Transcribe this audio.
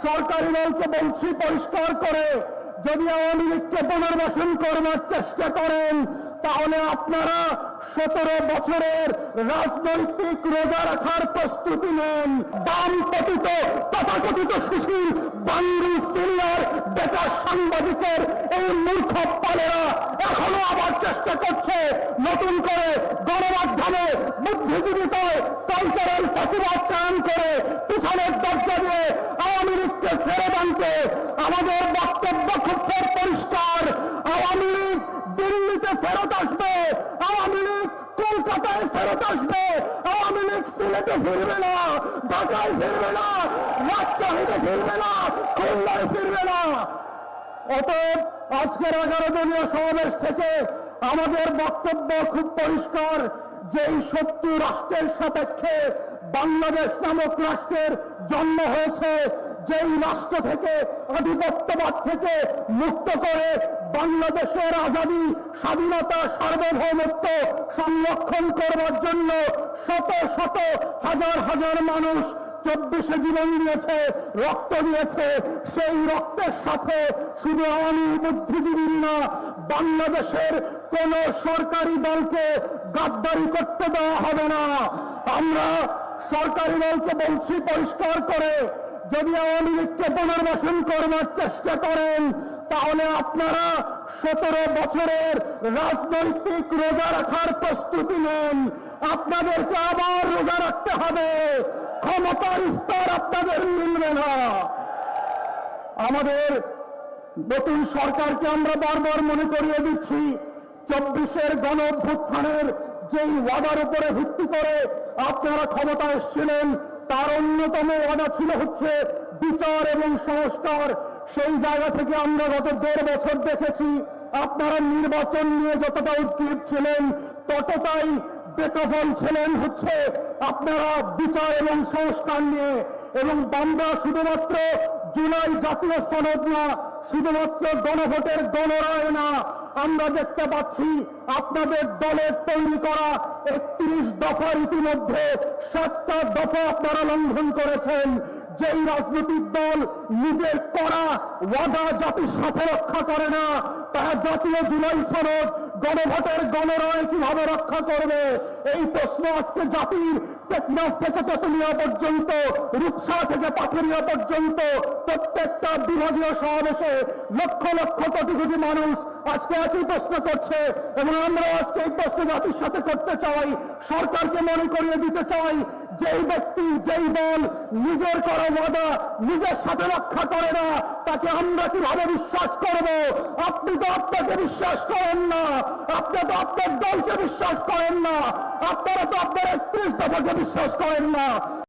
সরকারি দলকে বলছি পরিষ্কার করে, যদি আওয়ামী লীগকে পুনর্বাসন করবার চেষ্টা করেন তাহলে আপনারা 17 বছরের রাজনৈতিক রোজা রাখার প্রস্তুতি নেন। বাম পতিত তথাকথিত সুশীল বাংলু সিনিয়র বেকার সাংবাদিকের এই মূর্খ পালেরা এখনো আবার চেষ্টা করছে নতুন করে গণমাধ্যমে বুদ্ধিজীবিতায় কালচারাল ফ্যাসিবাদ কায়েম করে পিছনের দরজা দিয়ে আওয়ামী লীগকে ফেরত আনতে। আমাদের বক্তব্য খুব পরিষ্কার, আওয়ামী লীগ দিল্লিতে ফেরত আসবে, আওয়ামী লীগ কলকাতায় ফেরত আসবে, আওয়ামী লীগ সিলেটে ফিরবে না, ঢাকায় ফিরবে না, রাজশাহীতে ফিরবে না, খুলনায় ফিরবে না। অতএব আজকের 11 দলীয় সমাবেশ থেকে আমাদের বক্তব্য খুব পরিষ্কার, যেই 70 রাষ্ট্রের সাপেক্ষে বাংলাদেশ নামক রাষ্ট্রের জন্ম হয়েছে, যেই রাষ্ট্র থেকে আধিপত্যবাদ থেকে মুক্ত করে বাংলাদেশের আজাদী, স্বাধীনতা, সার্বভৌমত্ব সংরক্ষণ করবার জন্য শত শত হাজার হাজার মানুষ 24 জীবন দিয়েছে, রক্ত দিয়েছে, সেই রক্তের সাথে শুধু আওয়ামী বুদ্ধিজীবী না, বাংলাদেশের কোন সরকারি দলকে গাদ্দারি করতে দেওয়া হবে না। আমরা সরকারি দলকে বলছি পরিষ্কার করে, যদি আওয়ামী লীগকে পুনর্বাসন করবার চেষ্টা করেন তাহলে আপনারা 17 বছরের রাজনৈতিক রোজা রাখার প্রস্তুতি নেন। আপনাদেরকে আবার রোজা রাখতে হবে, ক্ষমতার স্তর আপনাদের মিলবে না। আমাদের নতুন সরকারকে আমরা বারবার মনে করিয়ে দিচ্ছি, 24-এর গণ অভ্যুত্থানের যেই ওয়াদার উপরে ভিত্তি করে আপনারা ক্ষমতা এসেছিলেন, তার অন্যতম ওয়াদা ছিল হচ্ছে বিচার এবং সংস্কার। সেই জায়গা থেকে আমরা গত 1.5 বছর দেখেছি আপনারা নির্বাচন নিয়ে যতটা উদ্গ্রীব ছিলেন ততটাই বেকফল ছিলেন হচ্ছে আপনারা বিচার এবং সংস্কার নিয়ে। এবং আমরা শুধুমাত্র জুলাই জাতীয় সনদ না, শুধুমাত্র গণভোটের গণরায় না, আমরা দেখতে পাচ্ছি আপনাদের দলের তৈরি করা 31 দফার ইতিমধ্যে 7টা দফা আপনারা লঙ্ঘন করেছেন। যেই রাজনৈতিক দল নিজের করা ওয়াদা জাতির সাথে রক্ষা করে না, তারা জাতীয় জুলাই সনদ, গণভোটের গণরায় কিভাবে রক্ষা করবে? এই প্রশ্ন আজকে জাতির টেকনাফ থেকে তেতুলিয়া পর্যন্ত, রূপসা থেকে পাথুরিয়া পর্যন্ত প্রত্যেকটা বিভাগীয় সমাবেশে লক্ষ লক্ষ কোটি কোটি মানুষ আজকে একই প্রশ্ন করছে। এবং আমরা আজকে এই প্রশ্ন জাতির সাথে করতে চাই, সরকারকে মনে করিয়ে দিতে চাই, যেই ব্যক্তি, যেই দল নিজের করা ওয়াদা নিজের সাথে রক্ষা করে না, তাকে আমরা কিভাবে বিশ্বাস করব? আপনি তো আপনাকে বিশ্বাস করেন না, আপনি তো আপনার দলকে বিশ্বাস করেন না, আপনারা তো আপনার 31 দফাকে বিশ্বাস করেন না।